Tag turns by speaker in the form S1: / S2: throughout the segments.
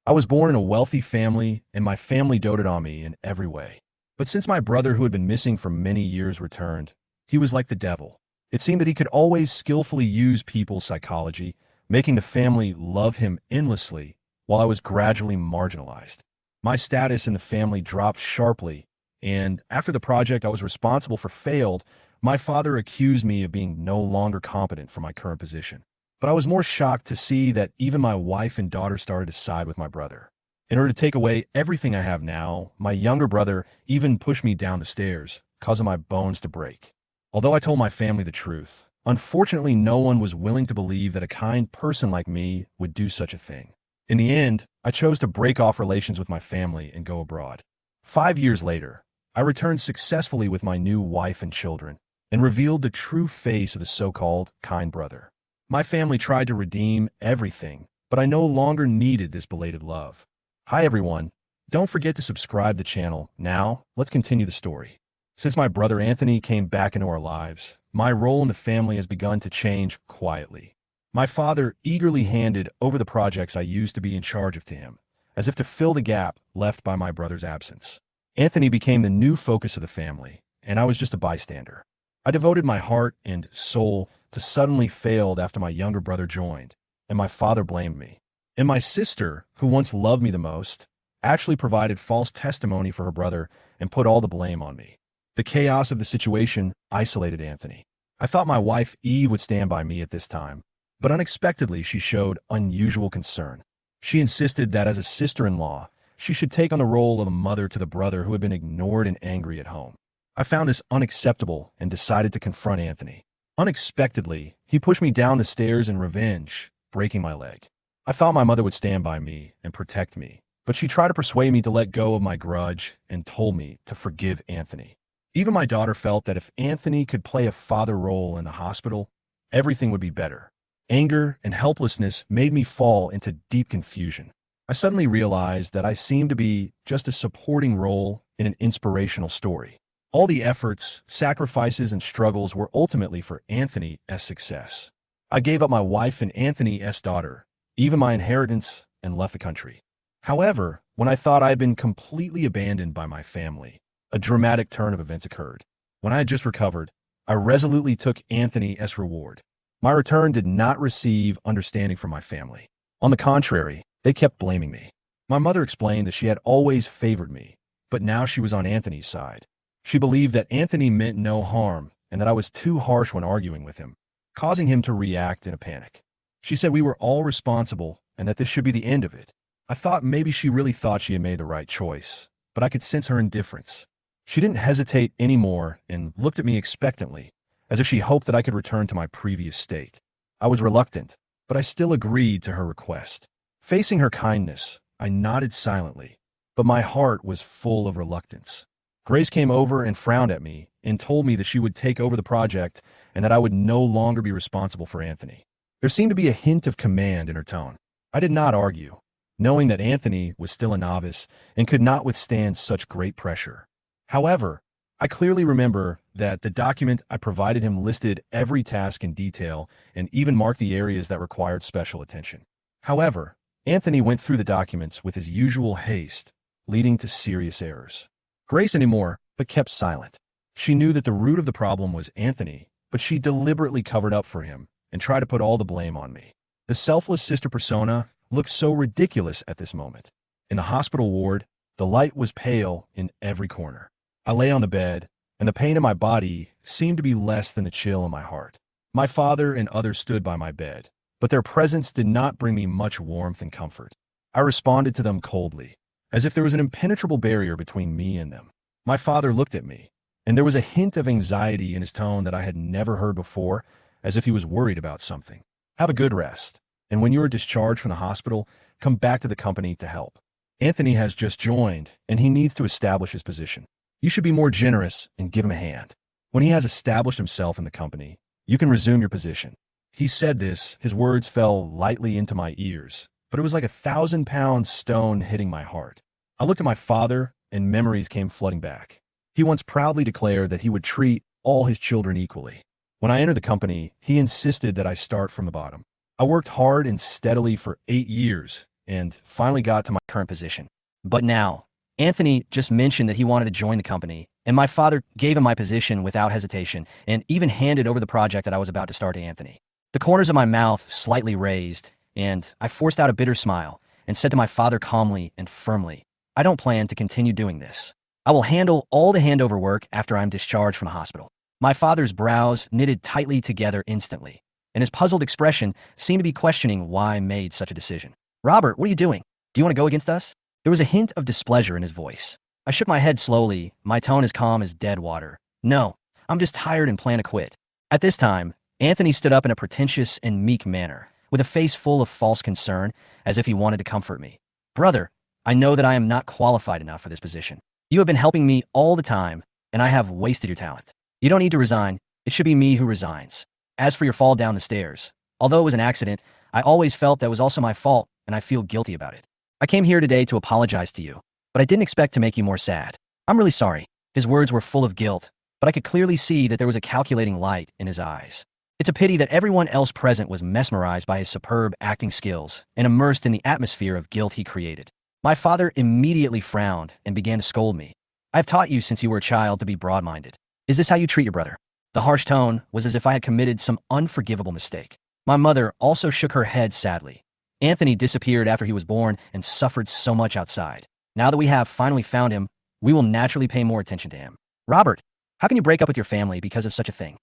S1: I was born in a wealthy family, and my family doted on me in every way. But since my brother, who had been missing for many years, returned, he was like the devil. It seemed that he could always skillfully use people's psychology, making the family love him endlessly, while I was gradually marginalized. My status in the family dropped sharply, and after the project I was responsible for failed, my father accused me of being no longer competent for my current position. But I was more shocked to see that even my wife and daughter started to side with my brother. In order to take away everything I have now, my younger brother even pushed me down the stairs, causing my bones to break. Although I told my family the truth, unfortunately no one was willing to believe that a kind person like me would do such a thing. In the end, I chose to break off relations with my family and go abroad. 5 years later, I returned successfully with my new wife and children, and revealed the true face of the so-called kind brother. My family tried to redeem everything, but I no longer needed this belated love. Hi everyone. Don't forget to subscribe to the channel. Now, let's continue the story. Since my brother Anthony came back into our lives, my role in the family has begun to change quietly. My father eagerly handed over the projects I used to be in charge of to him, as if to fill the gap left by my brother's absence. Anthony became the new focus of the family, and I was just a bystander. I devoted my heart and soul to suddenly failed after my younger brother joined, and my father blamed me. And my sister, who once loved me the most, actually provided false testimony for her brother and put all the blame on me. The chaos of the situation isolated Anthony. I thought my wife Eve would stand by me at this time, but unexpectedly she showed unusual concern. She insisted that as a sister-in-law, she should take on the role of a mother to the brother who had been ignored and angry at home. I found this unacceptable and decided to confront Anthony. Unexpectedly, he pushed me down the stairs in revenge, breaking my leg. I thought my mother would stand by me and protect me, but she tried to persuade me to let go of my grudge and told me to forgive Anthony. Even my daughter felt that if Anthony could play a father role in the hospital, everything would be better. Anger and helplessness made me fall into deep confusion. I suddenly realized that I seemed to be just a supporting role in an inspirational story. All the efforts, sacrifices, and struggles were ultimately for Anthony's success. I gave up my wife and Anthony's daughter, even my inheritance, and left the country. However, when I thought I had been completely abandoned by my family, a dramatic turn of events occurred. When I had just recovered, I resolutely took Anthony's reward. My return did not receive understanding from my family. On the contrary, they kept blaming me. My mother explained that she had always favored me, but now she was on Anthony's side. She believed that Anthony meant no harm and that I was too harsh when arguing with him, causing him to react in a panic. She said we were all responsible and that this should be the end of it. I thought maybe she really thought she had made the right choice, but I could sense her indifference. She didn't hesitate anymore and looked at me expectantly, as if she hoped that I could return to my previous state. I was reluctant, but I still agreed to her request. Facing her kindness, I nodded silently, but my heart was full of reluctance. Grace came over and frowned at me and told me that she would take over the project and that I would no longer be responsible for Anthony. There seemed to be a hint of command in her tone. I did not argue, knowing that Anthony was still a novice and could not withstand such great pressure. However, I clearly remember that the document I provided him listed every task in detail and even marked the areas that required special attention. However, Anthony went through the documents with his usual haste, leading to serious errors. Grace anymore, but kept silent. She knew that the root of the problem was Anthony, but she deliberately covered up for him and tried to put all the blame on me. The selfless sister persona looked so ridiculous at this moment. In the hospital ward, the light was pale in every corner. I lay on the bed, and the pain in my body seemed to be less than the chill in my heart. My father and others stood by my bed, but their presence did not bring me much warmth and comfort. I responded to them coldly, as if there was an impenetrable barrier between me and them. My father looked at me, and there was a hint of anxiety in his tone that I had never heard before, as if he was worried about something. Have a good rest, and when you are discharged from the hospital, come back to the company to help. Anthony has just joined, and he needs to establish his position. You should be more generous and give him a hand. When he has established himself in the company, you can resume your position. He said this, his words fell lightly into my ears, but it was like a 1,000-pound stone hitting my heart. I looked at my father, and memories came flooding back. He once proudly declared that he would treat all his children equally. When I entered the company, he insisted that I start from the bottom. I worked hard and steadily for 8 years, and finally got to my current position.
S2: But now, Anthony just mentioned that he wanted to join the company, and my father gave him my position without hesitation and even handed over the project that I was about to start to Anthony. The corners of my mouth slightly raised, and I forced out a bitter smile and said to my father calmly and firmly, I don't plan to continue doing this. I will handle all the handover work after I'm discharged from the hospital. My father's brows knitted tightly together instantly, and his puzzled expression seemed to be questioning why I made such a decision. Robert, what are you doing? Do you want to go against us? There was a hint of displeasure in his voice. I shook my head slowly, my tone as calm as dead water. No, I'm just tired and plan to quit. At this time, Anthony stood up in a pretentious and meek manner, with a face full of false concern, as if he wanted to comfort me. Brother, I know that I am not qualified enough for this position. You have been helping me all the time, and I have wasted your talent. You don't need to resign. It should be me who resigns. As for your fall down the stairs, although it was an accident, I always felt that was also my fault, and I feel guilty about it. I came here today to apologize to you, but I didn't expect to make you more sad. I'm really sorry. His words were full of guilt, but I could clearly see that there was a calculating light in his eyes. It's a pity that everyone else present was mesmerized by his superb acting skills and immersed in the atmosphere of guilt he created. My father immediately frowned and began to scold me. I've taught you since you were a child to be broad-minded. Is this how you treat your brother? The harsh tone was as if I had committed some unforgivable mistake. My mother also shook her head sadly. Anthony disappeared after he was born and suffered so much outside. Now that we have finally found him, we will naturally pay more attention to him. Robert, how can you break up with your family because of such a thing?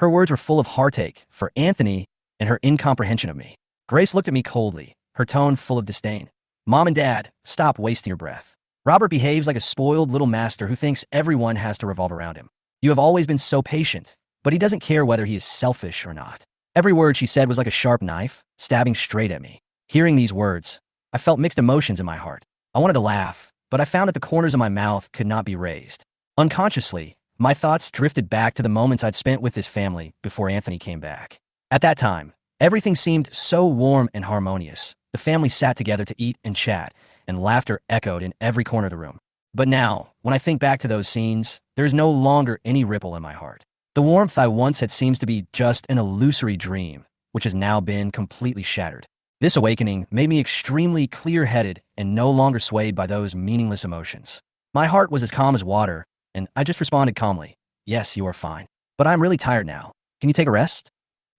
S2: Her words were full of heartache for Anthony and her incomprehension of me. Grace looked at me coldly, her tone full of disdain. Mom and Dad, stop wasting your breath. Robert behaves like a spoiled little master who thinks everyone has to revolve around him. You have always been so patient, but he doesn't care whether he is selfish or not. Every word she said was like a sharp knife, stabbing straight at me. Hearing these words, I felt mixed emotions in my heart. I wanted to laugh, but I found that the corners of my mouth could not be raised. Unconsciously, my thoughts drifted back to the moments I'd spent with his family before Anthony came back. At that time, everything seemed so warm and harmonious. The family sat together to eat and chat, and laughter echoed in every corner of the room. But now, when I think back to those scenes, there is no longer any ripple in my heart. The warmth I once had seems to be just an illusory dream, which has now been completely shattered. This awakening made me extremely clear-headed and no longer swayed by those meaningless emotions. My heart was as calm as water, and I just responded calmly, yes, you are fine. But I'm really tired now. Can you take a rest?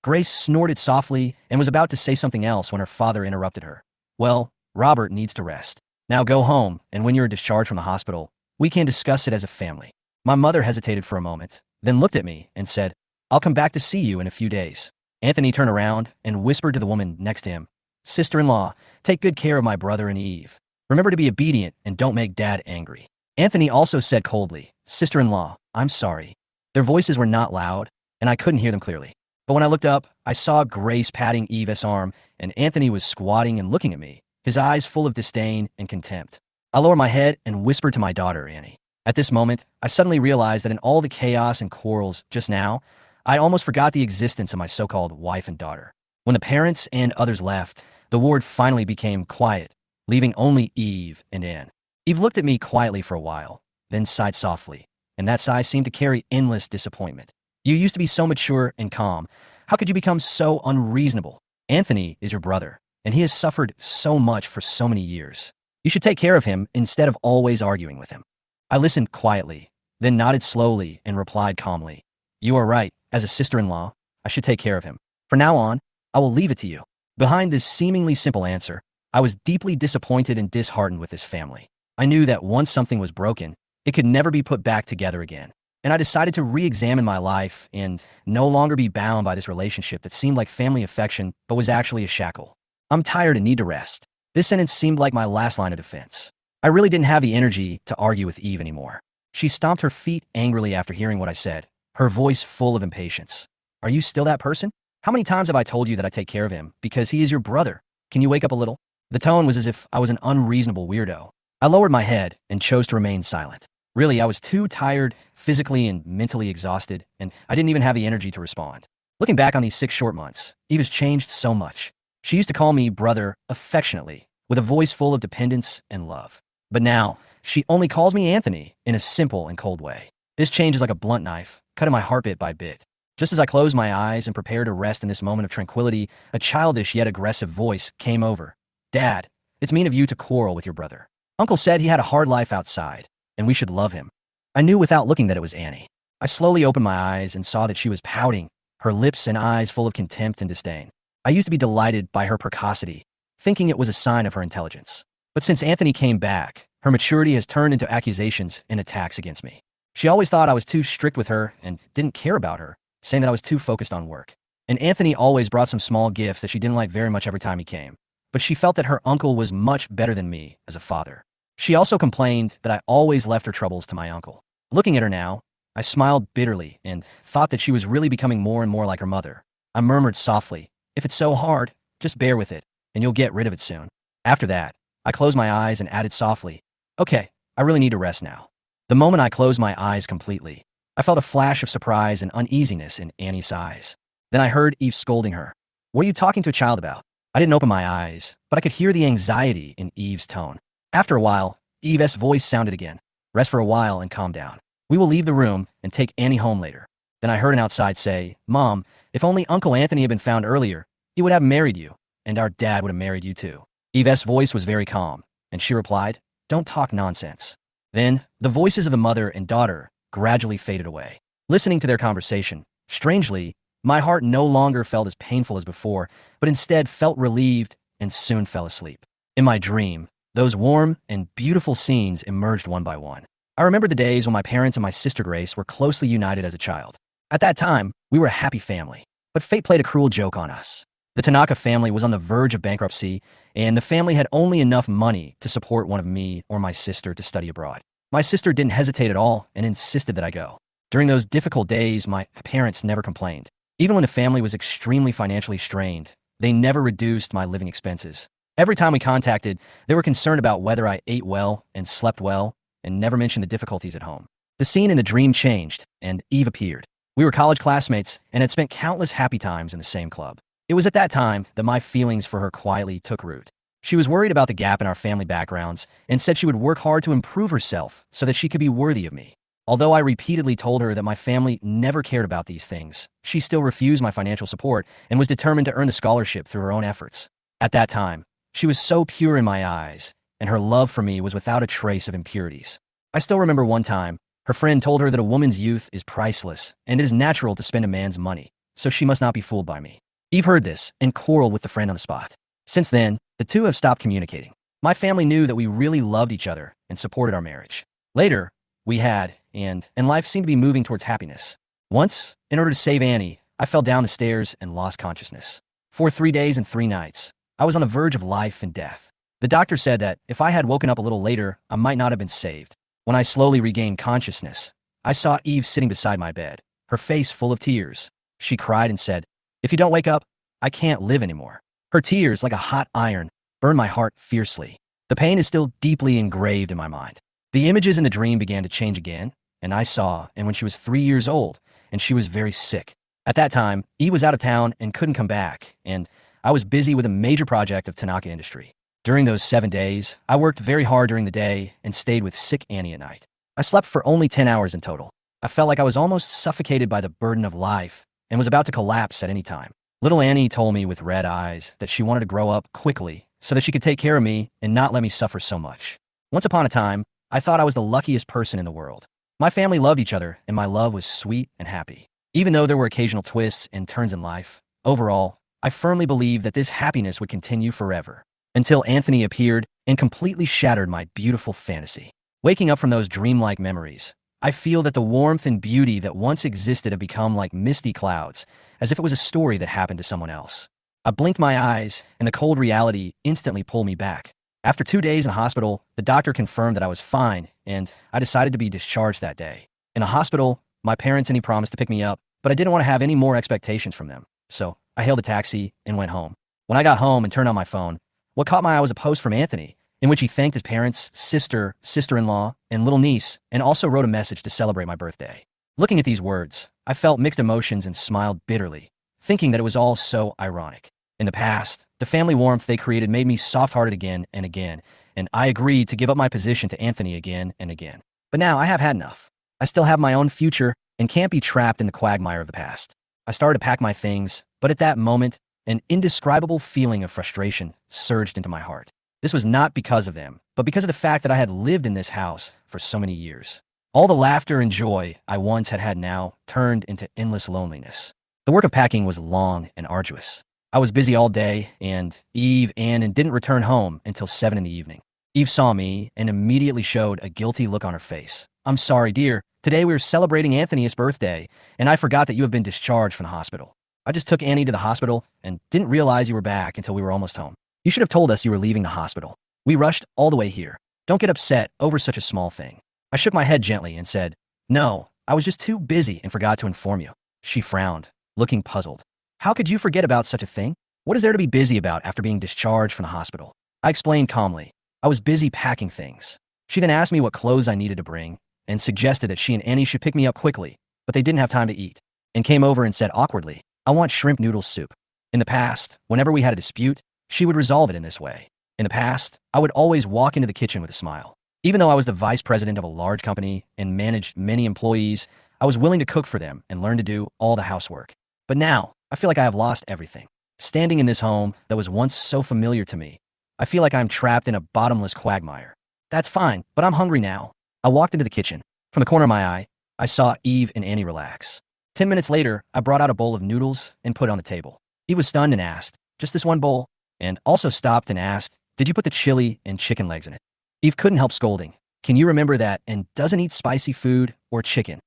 S2: Grace snorted softly and was about to say something else when her father interrupted her. Well, Robert needs to rest. Now go home, and when you're discharged from the hospital, we can discuss it as a family. My mother hesitated for a moment, then looked at me and said, I'll come back to see you in a few days. Anthony turned around and whispered to the woman next to him, Sister-in-law, take good care of my brother and Eve. Remember to be obedient and don't make Dad angry. Anthony also said coldly, Sister-in-law, I'm sorry. Their voices were not loud, and I couldn't hear them clearly. But when I looked up, I saw Grace patting Eve's arm, and Anthony was squatting and looking at me, his eyes full of disdain and contempt. I lowered my head and whispered to my daughter, Annie. At this moment, I suddenly realized that in all the chaos and quarrels just now, I almost forgot the existence of my so-called wife and daughter. When the parents and others left, the ward finally became quiet, leaving only Eve and Anne. Eve looked at me quietly for a while, then sighed softly, and that sigh seemed to carry endless disappointment. You used to be so mature and calm. How could you become so unreasonable? Anthony is your brother, and he has suffered so much for so many years. You should take care of him instead of always arguing with him. I listened quietly, then nodded slowly and replied calmly. You are right. As a sister-in-law, I should take care of him. From now on, I will leave it to you. Behind this seemingly simple answer, I was deeply disappointed and disheartened with this family. I knew that once something was broken, it could never be put back together again. And I decided to re-examine my life and no longer be bound by this relationship that seemed like family affection but was actually a shackle. I'm tired and need to rest. This sentence seemed like my last line of defense. I really didn't have the energy to argue with Eve anymore. She stomped her feet angrily after hearing what I said, her voice full of impatience. Are you still that person? How many times have I told you that I take care of him because he is your brother? Can you wake up a little? The tone was as if I was an unreasonable weirdo. I lowered my head and chose to remain silent. Really, I was too tired, physically and mentally exhausted, and I didn't even have the energy to respond. Looking back on these 6 short months, Eve has changed so much. She used to call me brother affectionately, with a voice full of dependence and love. But now, she only calls me Anthony in a simple and cold way. This change is like a blunt knife, cutting my heart bit by bit. Just as I closed my eyes and prepared to rest in this moment of tranquility, a childish yet aggressive voice came over. Dad, It's mean of you to quarrel with your brother. Uncle said he had a hard life outside, and we should love him. I knew without looking that it was Annie. I slowly opened my eyes and saw that she was pouting, her lips and eyes full of contempt and disdain. I used to be delighted by her precocity, thinking it was a sign of her intelligence. But since Anthony came back, her maturity has turned into accusations and attacks against me. She always thought I was too strict with her and didn't care about her, saying that I was too focused on work. And Anthony always brought some small gifts that she didn't like very much every time he came. But she felt that her uncle was much better than me as a father. She also complained that I always left her troubles to my uncle. Looking at her now, I smiled bitterly and thought that she was really becoming more and more like her mother. I murmured softly, "If it's so hard, just bear with it, and you'll get rid of it soon." After that, I closed my eyes and added softly, "Okay, I really need to rest now." The moment I closed my eyes completely, I felt a flash of surprise and uneasiness in Annie's eyes. Then I heard Eve scolding her. "What are you talking to a child about?" I didn't open my eyes, but I could hear the anxiety in Eve's tone. After a while, Eve's voice sounded again. "Rest for a while and calm down. We will leave the room and take Annie home later." Then I heard an outside say, "Mom, if only Uncle Anthony had been found earlier, he would have married you, and our dad would have married you too." Eve's voice was very calm, and she replied, "Don't talk nonsense." Then, the voices of the mother and daughter gradually faded away. Listening to their conversation, strangely, my heart no longer felt as painful as before, but instead felt relieved and soon fell asleep. In my dream, those warm and beautiful scenes emerged one by one. I remember the days when my parents and my sister Grace were closely united as a child. At that time, we were a happy family, but fate played a cruel joke on us. The Tanaka family was on the verge of bankruptcy, and the family had only enough money to support one of me or my sister to study abroad. My sister didn't hesitate at all and insisted that I go. During those difficult days, my parents never complained. Even when the family was extremely financially strained, they never reduced my living expenses. Every time we contacted, they were concerned about whether I ate well and slept well, and never mentioned the difficulties at home. The scene in the dream changed, and Eve appeared. We were college classmates and had spent countless happy times in the same club. It was at that time that my feelings for her quietly took root. She was worried about the gap in our family backgrounds and said she would work hard to improve herself so that she could be worthy of me. Although I repeatedly told her that my family never cared about these things, she still refused my financial support and was determined to earn the scholarship through her own efforts. At that time, she was so pure in my eyes, and her love for me was without a trace of impurities. I still remember one time, her friend told her that a woman's youth is priceless, and it is natural to spend a man's money, so she must not be fooled by me. Eve heard this and quarreled with the friend on the spot. Since then, the two have stopped communicating. My family knew that we really loved each other and supported our marriage. Later, we had, and life seemed to be moving towards happiness. Once, in order to save Annie, I fell down the stairs and lost consciousness. For 3 days and 3 nights, I was on the verge of life and death. The doctor said that if I had woken up a little later, I might not have been saved. When I slowly regained consciousness, I saw Eve sitting beside my bed, her face full of tears. She cried and said, "If you don't wake up, I can't live anymore." Her tears, like a hot iron, burned my heart fiercely. The pain is still deeply engraved in my mind. The images in the dream began to change again, and I saw, and when she was 3 years old, and she was very sick. At that time, Eve was out of town and couldn't come back, and I was busy with a major project of Tanaka Industry. During those 7 days, I worked very hard during the day and stayed with sick Annie at night. I slept for only 10 hours in total. I felt like I was almost suffocated by the burden of life and was about to collapse at any time. Little Annie told me with red eyes that she wanted to grow up quickly so that she could take care of me and not let me suffer so much. Once upon a time, I thought I was the luckiest person in the world. My family loved each other, and my love was sweet and happy. Even though there were occasional twists and turns in life, overall, I firmly believed that this happiness would continue forever. Until Anthony appeared and completely shattered my beautiful fantasy. Waking up from those dreamlike memories, I feel that the warmth and beauty that once existed have become like misty clouds, as if it was a story that happened to someone else. I blinked my eyes, and the cold reality instantly pulled me back. After 2 days in hospital, the doctor confirmed that I was fine, and I decided to be discharged that day. In the hospital, my parents and he promised to pick me up, but I didn't want to have any more expectations from them, so I hailed a taxi and went home. When I got home and turned on my phone, what caught my eye was a post from Anthony, in which he thanked his parents, sister, sister-in-law, and little niece, and also wrote a message to celebrate my birthday. Looking at these words, I felt mixed emotions and smiled bitterly, thinking that it was all so ironic. In the past, the family warmth they created made me soft-hearted again and again, and I agreed to give up my position to Anthony again and again. But now I have had enough. I still have my own future and can't be trapped in the quagmire of the past. I started to pack my things, but at that moment, an indescribable feeling of frustration surged into my heart. This was not because of them, but because of the fact that I had lived in this house for so many years. All the laughter and joy I once had had now turned into endless loneliness. The work of packing was long and arduous. I was busy all day, and Ann didn't return home until 7 in the evening. Eve saw me and immediately showed a guilty look on her face. "I'm sorry, dear. Today we were celebrating Anthony's birthday, and I forgot that you have been discharged from the hospital. I just took Annie to the hospital and didn't realize you were back until we were almost home. You should have told us you were leaving the hospital. We rushed all the way here. Don't get upset over such a small thing." I shook my head gently and said, "No, I was just too busy and forgot to inform you." She frowned, looking puzzled. "How could you forget about such a thing? What is there to be busy about after being discharged from the hospital?" I explained calmly. I was busy packing things. She then asked me what clothes I needed to bring and suggested that she and Annie should pick me up quickly, but they didn't have time to eat, and came over and said awkwardly, "I want shrimp noodle soup." In the past, whenever we had a dispute, she would resolve it in this way. In the past, I would always walk into the kitchen with a smile. Even though I was the vice president of a large company and managed many employees, I was willing to cook for them and learn to do all the housework. But now, I feel like I have lost everything. Standing in this home that was once so familiar to me, I feel like I'm trapped in a bottomless quagmire. That's fine, but I'm hungry now. I walked into the kitchen. From the corner of my eye, I saw Eve and Annie relax. 10 minutes later, I brought out a bowl of noodles and put it on the table. Eve was stunned and asked, "Just this one bowl?" And also stopped and asked, "Did you put the chili and chicken legs in it?" Eve couldn't help scolding. "Can you remember that and doesn't eat spicy food or chicken?"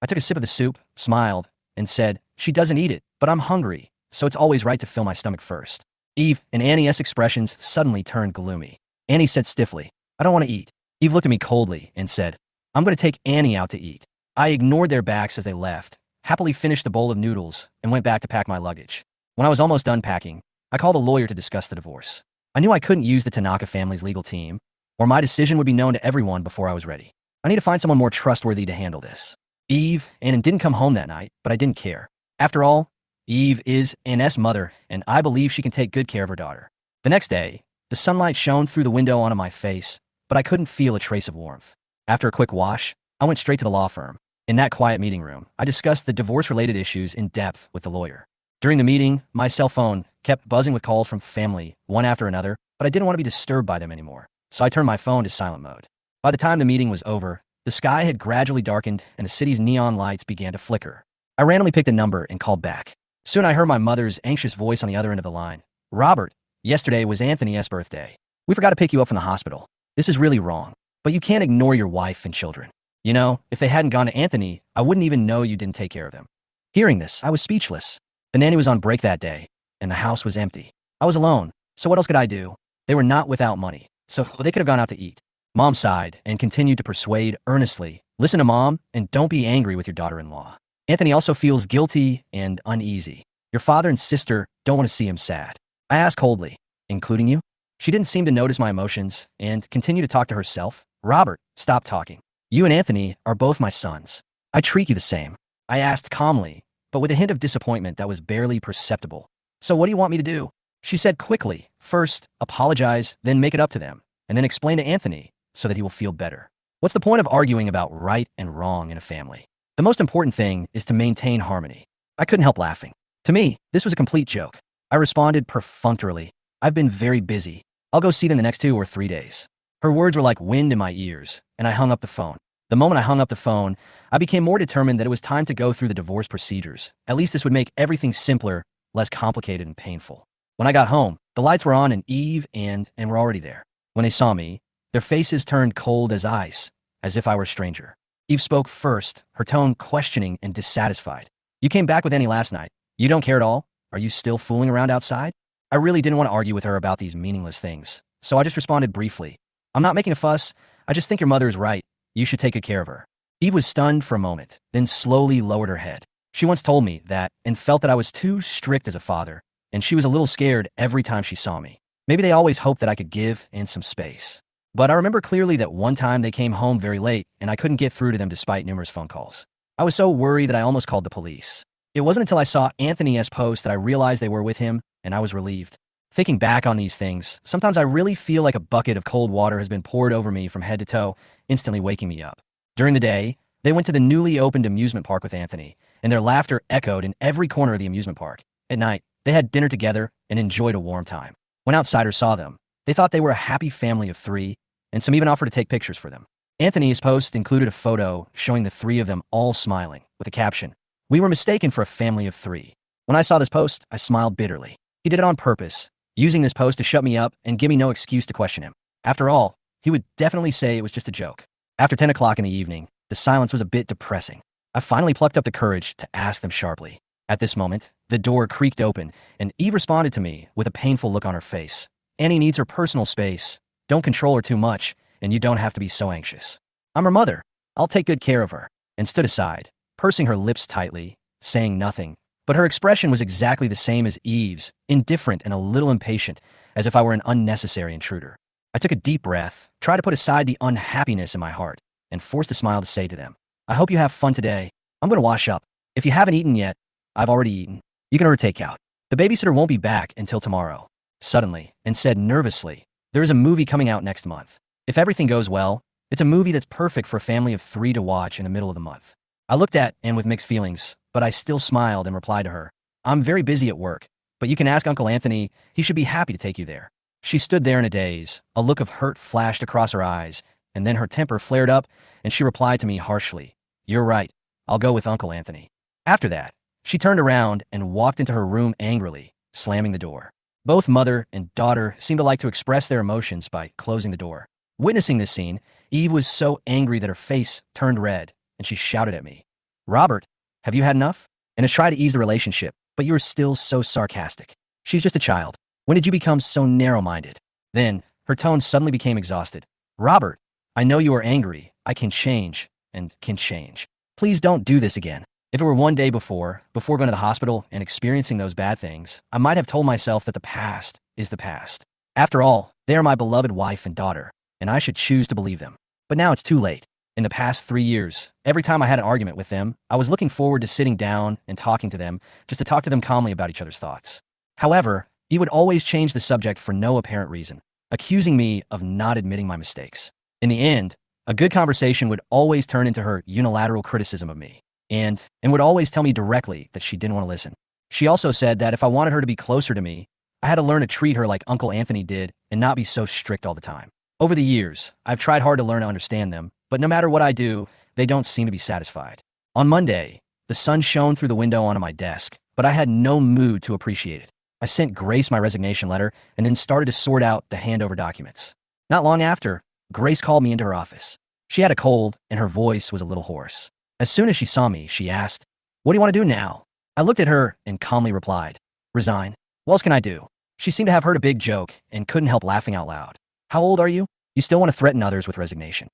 S2: I took a sip of the soup, smiled, and said, "She doesn't eat it, but I'm hungry, so it's always right to fill my stomach first." Eve and Annie's expressions suddenly turned gloomy. Annie said stiffly, "I don't want to eat." Eve looked at me coldly and said, "I'm going to take Annie out to eat." I ignored their backs as they left, happily finished the bowl of noodles, and went back to pack my luggage. When I was almost done packing, I called a lawyer to discuss the divorce. I knew I couldn't use the Tanaka family's legal team, or my decision would be known to everyone before I was ready. I need to find someone more trustworthy to handle this. Eve and didn't come home that night, but I didn't care. After all, Eve is Ann's mother, and I believe she can take good care of her daughter. The next day, the sunlight shone through the window onto my face, but I couldn't feel a trace of warmth. After a quick wash, I went straight to the law firm. In that quiet meeting room, I discussed the divorce-related issues in depth with the lawyer. During the meeting, my cell phone kept buzzing with calls from family, one after another, but I didn't want to be disturbed by them anymore, so I turned my phone to silent mode. By the time the meeting was over, the sky had gradually darkened and the city's neon lights began to flicker. I randomly picked a number and called back. Soon I heard my mother's anxious voice on the other end of the line. "Robert, yesterday was Anthony's birthday. We forgot to pick you up from the hospital. This is really wrong, but you can't ignore your wife and children. You know, if they hadn't gone to Anthony, I wouldn't even know you didn't take care of them." Hearing this, I was speechless. The nanny was on break that day, and the house was empty. I was alone, so what else could I do? They were not without money, so they could have gone out to eat. Mom sighed and continued to persuade earnestly, "Listen to Mom, and don't be angry with your daughter-in-law. Anthony also feels guilty and uneasy. Your father and sister don't want to see him sad." I asked coldly, "Including you?" She didn't seem to notice my emotions and continued to talk to herself. "Robert, stop talking. You and Anthony are both my sons. I treat you the same." I asked calmly, but with a hint of disappointment that was barely perceptible. "So what do you want me to do?" She said quickly, "First, apologize, then make it up to them, and then explain to Anthony so that he will feel better. What's the point of arguing about right and wrong in a family? The most important thing is to maintain harmony." I couldn't help laughing. To me, this was a complete joke. I responded perfunctorily, "I've been very busy. I'll go see them the next 2 or 3 days." Her words were like wind in my ears, and I hung up the phone. The moment I hung up the phone, I became more determined that it was time to go through the divorce procedures. At least this would make everything simpler, less complicated and painful. When I got home, the lights were on and Eve and were already there. When they saw me, their faces turned cold as ice, as if I were a stranger. Eve spoke first, her tone questioning and dissatisfied. "You came back with Annie last night. You don't care at all? Are you still fooling around outside?" I really didn't want to argue with her about these meaningless things, so I just responded briefly. "I'm not making a fuss. I just think your mother is right. You should take good care of her." Eve was stunned for a moment, then slowly lowered her head. She once told me that and felt that I was too strict as a father, and she was a little scared every time she saw me. Maybe they always hoped that I could give Ann some space. But I remember clearly that one time they came home very late and I couldn't get through to them despite numerous phone calls. I was so worried that I almost called the police. It wasn't until I saw Anthony's post that I realized they were with him, and I was relieved. Thinking back on these things, sometimes I really feel like a bucket of cold water has been poured over me from head to toe, instantly waking me up. During the day, they went to the newly opened amusement park with Anthony, and their laughter echoed in every corner of the amusement park. At night, they had dinner together and enjoyed a warm time. When outsiders saw them, They thought they were a happy family of three, and some even offered to take pictures for them. Anthony's post included a photo showing the three of them all smiling, with a caption, "We were mistaken for a family of three." When I saw this post, I smiled bitterly. He did it on purpose, using this post to shut me up and give me no excuse to question him. After all, he would definitely say it was just a joke. After 10 o'clock in the evening, the silence was a bit depressing. I finally plucked up the courage to ask them sharply. At this moment, the door creaked open, and Eve responded to me with a painful look on her face. "Annie needs her personal space. Don't control her too much, and you don't have to be so anxious. I'm her mother. I'll take good care of her," and stood aside, pursing her lips tightly, saying nothing. But her expression was exactly the same as Eve's, indifferent and a little impatient, as if I were an unnecessary intruder. I took a deep breath, tried to put aside the unhappiness in my heart, and forced a smile to say to them, "I hope you have fun today. I'm going to wash up. If you haven't eaten yet, I've already eaten. You can order takeout. The babysitter won't be back until tomorrow." Suddenly, and said nervously, "There is a movie coming out next month. If everything goes well, it's a movie that's perfect for a family of three to watch in the middle of the month." I looked at Anne with mixed feelings, but I still smiled and replied to her, "I'm very busy at work, but you can ask Uncle Anthony. He should be happy to take you there." She stood there in a daze. A look of hurt flashed across her eyes, and then her temper flared up, and she replied to me harshly, "You're right. I'll go with Uncle Anthony." After that, she turned around and walked into her room angrily, slamming the door. Both mother and daughter seemed to like to express their emotions by closing the door. Witnessing this scene, Eve was so angry that her face turned red, and she shouted at me, "Robert, have you had enough?" And has tried to ease the relationship, but you are still so sarcastic. She's just a child. When did you become so narrow-minded? Then, her tone suddenly became exhausted. "Robert, I know you are angry. I can change, and can change. Please don't do this again." If it were one day before going to the hospital and experiencing those bad things, I might have told myself that the past is the past. After all, they are my beloved wife and daughter, and I should choose to believe them. But now it's too late. In the past 3 years, every time I had an argument with them, I was looking forward to sitting down and talking to them, just to talk to them calmly about each other's thoughts. However, he would always change the subject for no apparent reason, accusing me of not admitting my mistakes. In the end, a good conversation would always turn into her unilateral criticism of me, and would always tell me directly that she didn't want to listen. She also said that if I wanted her to be closer to me, I had to learn to treat her like Uncle Anthony did and not be so strict all the time. Over the years, I've tried hard to learn to understand them, but no matter what I do, they don't seem to be satisfied. On Monday, the sun shone through the window onto my desk, but I had no mood to appreciate it. I sent Grace my resignation letter and then started to sort out the handover documents. Not long after, Grace called me into her office. She had a cold, and her voice was a little hoarse. As soon as she saw me, she asked, "What do you want to do now?" I looked at her and calmly replied, "Resign. What else can I do?" She seemed to have heard a big joke and couldn't help laughing out loud. "How old are you? You still want to threaten others with resignation."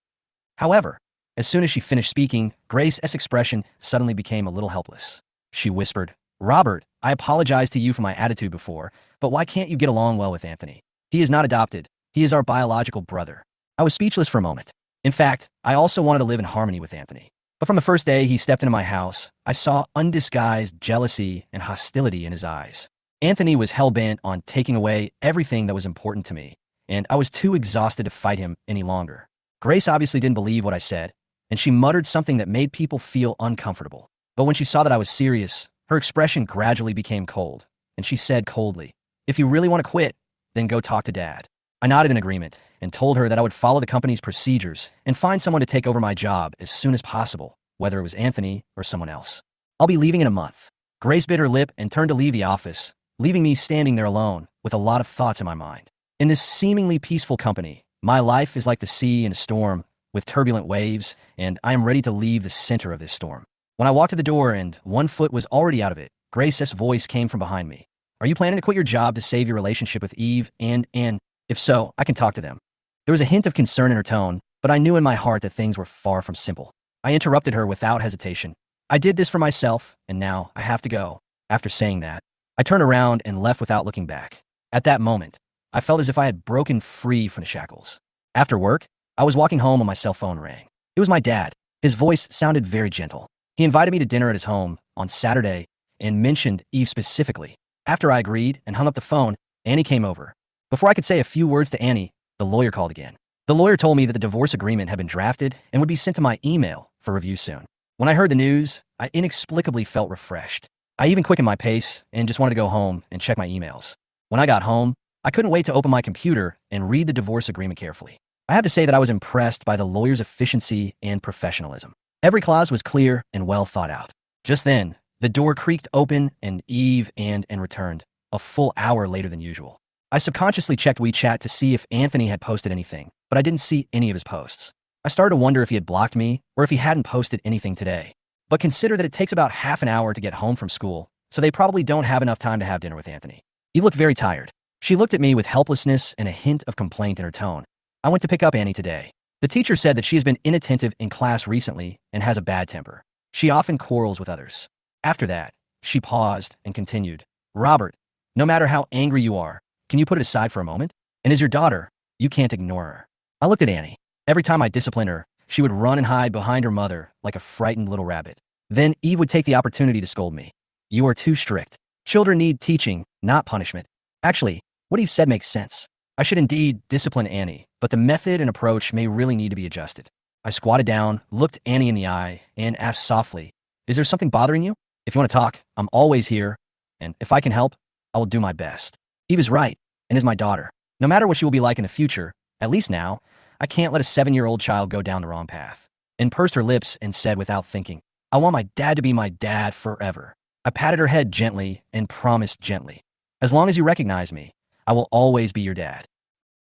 S2: However, as soon as she finished speaking, Grace's expression suddenly became a little helpless. She whispered, "Robert, I apologize to you for my attitude before, but why can't you get along well with Anthony? He is not adopted. He is our biological brother." I was speechless for a moment. In fact, I also wanted to live in harmony with Anthony. But from the first day he stepped into my house, I saw undisguised jealousy and hostility in his eyes. Anthony was hell-bent on taking away everything that was important to me, and I was too exhausted to fight him any longer. Grace obviously didn't believe what I said, and she muttered something that made people feel uncomfortable. But when she saw that I was serious, her expression gradually became cold, and she said coldly, "If you really want to quit, then go talk to Dad." I nodded in agreement and told her that I would follow the company's procedures and find someone to take over my job as soon as possible, whether it was Anthony or someone else. "I'll be leaving in a month." Grace bit her lip and turned to leave the office, leaving me standing there alone with a lot of thoughts in my mind. In this seemingly peaceful company, my life is like the sea in a storm with turbulent waves, and I am ready to leave the center of this storm. When I walked to the door and one foot was already out of it, Grace's voice came from behind me. "Are you planning to quit your job to save your relationship with Eve and Anne? If so, I can talk to them." There was a hint of concern in her tone, but I knew in my heart that things were far from simple. I interrupted her without hesitation. "I did this for myself, and now I have to go." After saying that, I turned around and left without looking back. At that moment, I felt as if I had broken free from the shackles. After work, I was walking home when my cell phone rang. It was my dad. His voice sounded very gentle. He invited me to dinner at his home on Saturday and mentioned Eve specifically. After I agreed and hung up the phone, Annie came over. Before I could say a few words to Annie, the lawyer called again. The lawyer told me that the divorce agreement had been drafted and would be sent to my email for review soon. When I heard the news, I inexplicably felt refreshed. I even quickened my pace and just wanted to go home and check my emails. When I got home, I couldn't wait to open my computer and read the divorce agreement carefully. I have to say that I was impressed by the lawyer's efficiency and professionalism. Every clause was clear and well thought out. Just then, the door creaked open and Eve and returned, a full hour later than usual. I subconsciously checked WeChat to see if Anthony had posted anything, but I didn't see any of his posts. I started to wonder if he had blocked me or if he hadn't posted anything today. But consider that it takes about half an hour to get home from school, so they probably don't have enough time to have dinner with Anthony. He looked very tired. She looked at me with helplessness and a hint of complaint in her tone. I went to pick up Annie today. The teacher said that she has been inattentive in class recently and has a bad temper. She often quarrels with others. After that, she paused and continued. Robert, no matter how angry you are, can you put it aside for a moment? And as your daughter, you can't ignore her. I looked at Annie. Every time I disciplined her, she would run and hide behind her mother like a frightened little rabbit. Then Eve would take the opportunity to scold me. You are too strict. Children need teaching, not punishment. Actually, what Eve said makes sense. I should indeed discipline Annie, but the method and approach may really need to be adjusted. I squatted down, looked Annie in the eye, and asked softly, is there something bothering you? If you want to talk, I'm always here, and if I can help, I will do my best. Eve is right, and is my daughter. No matter what she will be like in the future, at least now, I can't let a 7-year-old child go down the wrong path. And pursed her lips and said without thinking, I want my dad to be my dad forever. I patted her head gently and promised gently, as long as you recognize me, I will always be your dad.